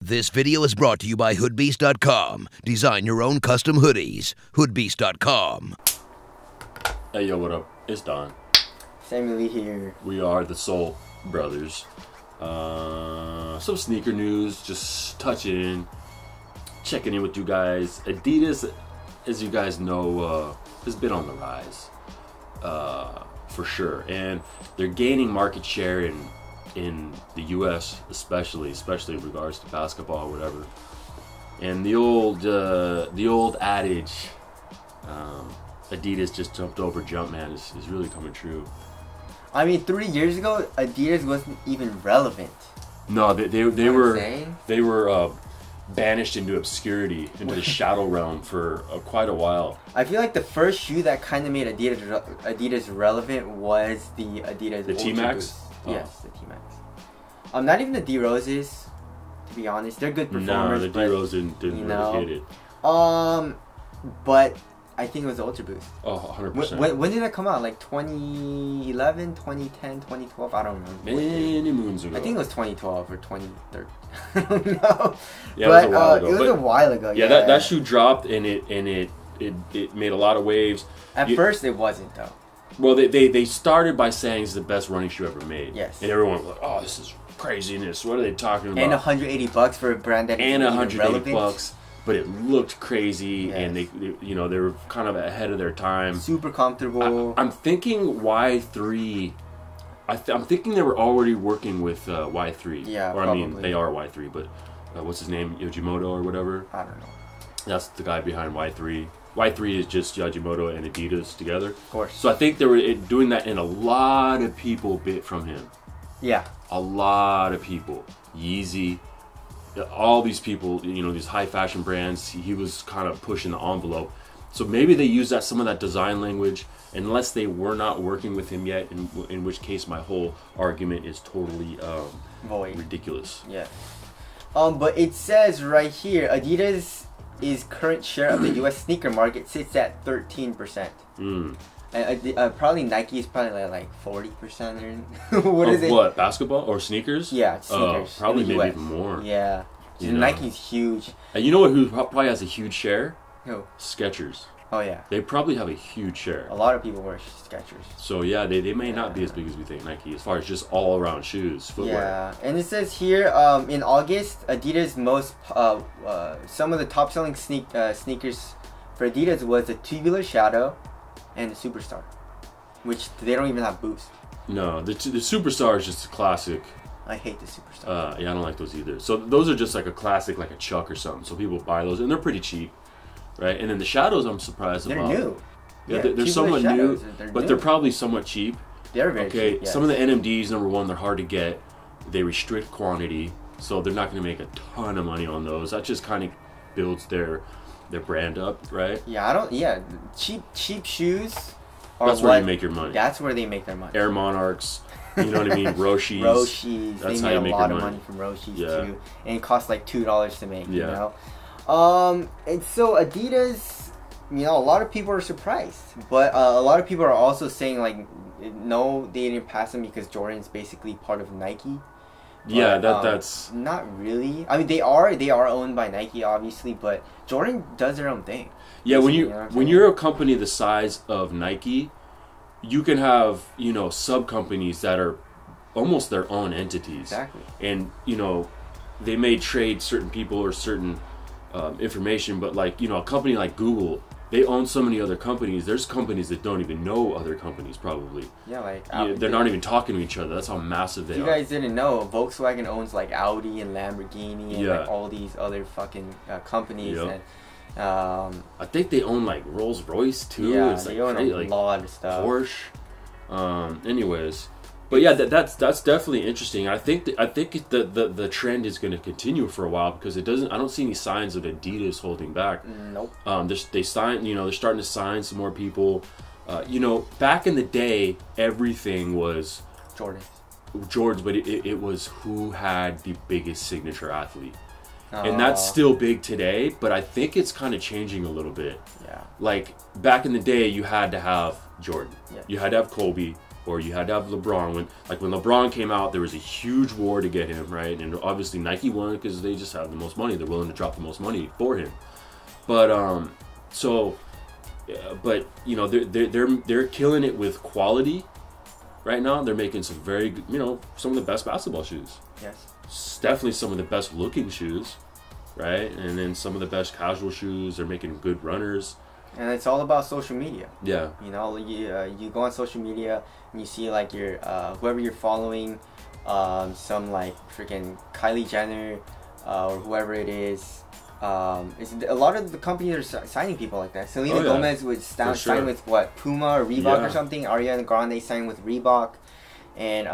This video is brought to you by hoodbeast.com. Design your own custom hoodies. hoodbeast.com. Hey, yo, what up? It's Don. Samuel Lee here. We are the Soul Brothers. Some sneaker news, just touching in, checking in with you guys. Adidas, as you guys know, has been on the rise, for sure. And they're gaining market share in the US, especially in regards to basketball or whatever. And the old adage, Adidas just jumped over Jumpman, is really coming true. I mean, 3 years ago, Adidas wasn't even relevant. No, they were banished into obscurity, into the shadow realm for quite a while. I feel like the first shoe that kind of made Adidas relevant was the Adidas The T-Max? Oh. Yes, the T-Max. Not even the D-Roses, to be honest. They're good performers. No, the D-Rose didn't really hit it. But I think it was the Ultra Boost. Oh, 100%. When did that come out? Like 2011, 2010, 2012? I don't remember. Many moons ago. I think it was 2012 or 2013. I don't know. Yeah, but, it was a while ago. It was a while ago. Yeah, that shoe dropped and it made a lot of waves. At first, it wasn't though. Well, they started by saying it's the best running shoe ever made. Yes. And everyone was like, "Oh, this is craziness. What are they talking about?" And $180 for a brand that and $180 $180, but it looked crazy, yes. and they were kind of ahead of their time. Super comfortable. I'm thinking Y3. I'm thinking they were already working with Y3. Yeah, or probably. I mean, they are Y3, but what's his name? Yojimoto or whatever. I don't know. That's the guy behind Y3. Y3 is just Yojimoto and Adidas together. Of course. So I think they were doing that, and a lot of people bit from him. Yeah. A lot of people. Yeezy. All these people, these high fashion brands, he was kind of pushing the envelope. So maybe they used some of that design language, unless they were not working with him yet, in which case my whole argument is totally void. Ridiculous. Yeah. But it says right here, Adidas' current share of the U.S. sneaker market sits at 13%. And probably Nike is probably like 40% or what is it? What, basketball or sneakers? Yeah, sneakers. Probably maybe even more. Yeah. Nike's huge. And you know who probably has a huge share? Who? Skechers. Oh yeah. They probably have a huge share. A lot of people wear Skechers. So yeah, they may not be as big as we think, Nike, as far as just all around shoes, footwear. Yeah, and it says here in August, Adidas some of the top selling sneakers for Adidas was the Tubular Shadow and the Superstar, which they don't even have boost. No, the Superstar is just a classic. I hate the Superstar. Yeah, I don't like those either. So those are just like a classic, like a Chuck or something. So people buy those, and they're pretty cheap, right? And then the Shadows, I'm surprised about. They're new. Yeah, they're somewhat new, but they're probably somewhat cheap. They're very cheap. Yes. Some of the NMDs, number one, they're hard to get. They restrict quantity, so they're not going to make a ton of money on those. That just kind of builds their brand up, right? Yeah, cheap shoes. That's where you make your money. That's where they make their money. Air Monarchs, you know what I mean? Roshis. Roshis. That's they how you make make a lot your of money. money from Roshis Yeah. too, and it costs like $2 to make. Yeah. You know, and so Adidas, a lot of people are surprised, but a lot of people are also saying like, no, they didn't pass them because Jordan's basically part of Nike. But, yeah, that's not really. I mean, they are owned by Nike, obviously, but Jordan does their own thing. Yeah, when you're a company the size of Nike, you can have sub companies that are almost their own entities. Exactly. And they may trade certain people or certain information, but like a company like Google, they own so many other companies. There's companies that don't even know other companies probably. Yeah, like they're not even talking to each other. That's how massive they are. You guys didn't know Volkswagen owns like Audi and Lamborghini and like all these other fucking companies. Yep. And I think they own like Rolls Royce too. Yeah, it's they own a lot of stuff. Porsche. Anyways, but yeah, that's definitely interesting. I think the trend is going to continue for a while because I don't see any signs of Adidas holding back. Nope. They're starting to sign some more people. Back in the day, everything was Jordan's, but it was who had the biggest signature athlete. And that's still big today, but I think it's kind of changing a little bit. Yeah. Like back in the day, you had to have Jordan. Yeah. You had to have Kobe. or you had to have LeBron. When LeBron came out, there was a huge war to get him, right? And obviously Nike won because they just have the most money. They're willing to drop the most money for him. But but you know, they're killing it with quality right now. They're making some very good, you know, some of the best basketball shoes. Yes. It's definitely some of the best looking shoes, right? And then some of the best casual shoes. They're making good runners. And it's all about social media. Yeah. You know, you go on social media and you see like your whoever you're following, some like freaking Kylie Jenner, or whoever it is. It's, a lot of the companies are signing people like that. Selena Gomez would sign with what, Puma or Reebok or something. Ariana Grande signed with Reebok, and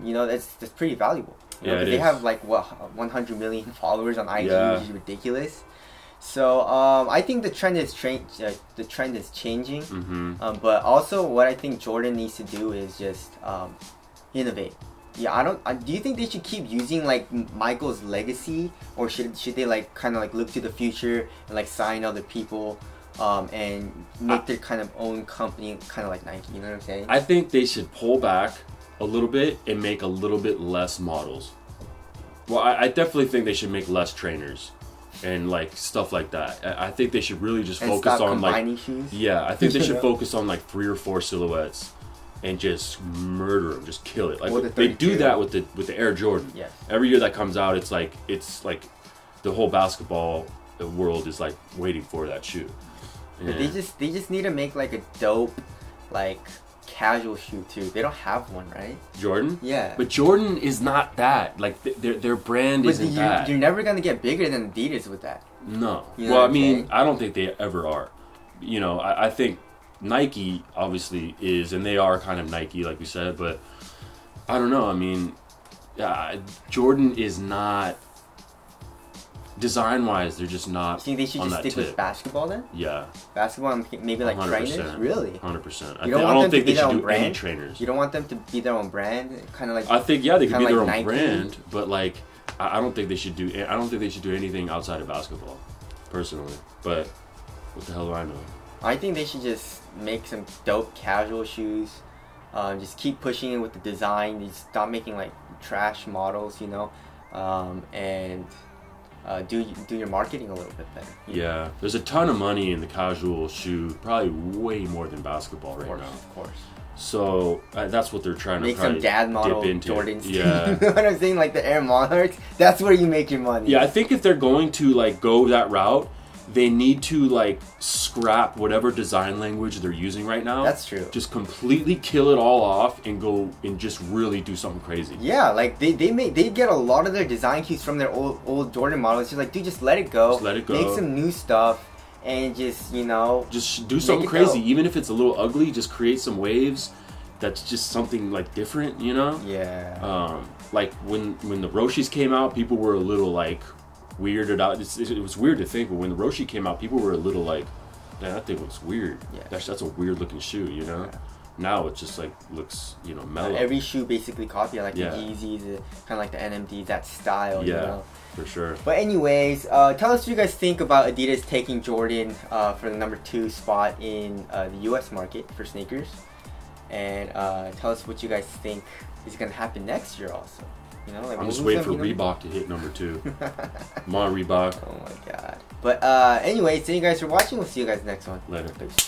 you know, that's pretty valuable. You know, they have like what, 100 million followers on IG, which is ridiculous. So I think the trend is changing. But also what I think Jordan needs to do is just innovate. Yeah, do you think they should keep using like Michael's legacy, or should they like kind of like look to the future and like sign other people and make their kind of own company, kind of like Nike? You know what I'm saying? I think they should pull back a little bit and make a little bit less models. Well, I definitely think they should make less trainers and like stuff like that. I think they should really just focus on like shoes? Yeah, I think they should focus on like 3 or 4 silhouettes and just murder them, just kill it. Like they do that with the Air Jordan. Yes. Every year that comes out, it's like the whole basketball world is like waiting for that shoe. But they just need to make like a dope like casual shoe too. They don't have one, right? Jordan? Yeah. But Jordan is not that. Like their brand isn't that. You're never gonna get bigger than Adidas with that. No. You know well, I mean, I don't think they ever are. You know, I think Nike obviously is, and they are kind of Nike, like we said. But I don't know. I mean, Jordan is not. Design-wise, they're just not. You think they should just stick with basketball then? Yeah. Basketball and maybe like 100%. trainers? Really? 100%. I don't think they should do any trainers. You don't want them to be their own brand? Kind of like. I think they could be their own Nike brand, but like I don't think they should do. I don't think they should do anything outside of basketball, personally. But what the hell do I know? I think they should just make some dope casual shoes. Just keep pushing it with the design. Just stop making like trash models, you know, and. Do your marketing a little bit better. Yeah, there's a ton of money in the casual shoe, probably way more than basketball right now. Of course. So that's what they're trying to make some dad model Jordans. Yeah, you know what I'm saying? Like the Air Monarchs. That's where you make your money. Yeah, I think if they're going to like go that route, they need to like scrap whatever design language they're using right now. That's true. Just completely kill it all off and go and just really do something crazy. Yeah, like they get a lot of their design cues from their old Jordan models. Just like, dude, just let it go. Just let it go. Make some new stuff and just, you know, just do something crazy. Even if it's a little ugly, just create some waves. That's just something like different, you know? Yeah. Like when the Roshis came out, people were a little like weirded out. It was weird to think, but when the Roshi came out, people were a little like, man, that thing looks weird. Yeah. That's a weird looking shoe, you know? Yeah. Now it just like looks, you know, mellow. Every shoe basically copy, like the Yeezys, kind of like the NMDs, that style, you know? For sure. But anyways, tell us what you guys think about Adidas taking Jordan for the number 2 spot in the US market for sneakers. And tell us what you guys think is going to happen next year also. You know, like I'm just waiting for Reebok to hit number 2. Come on, Reebok. Oh my god. But anyways, thank you guys for watching. We'll see you guys next one. Later. Thanks.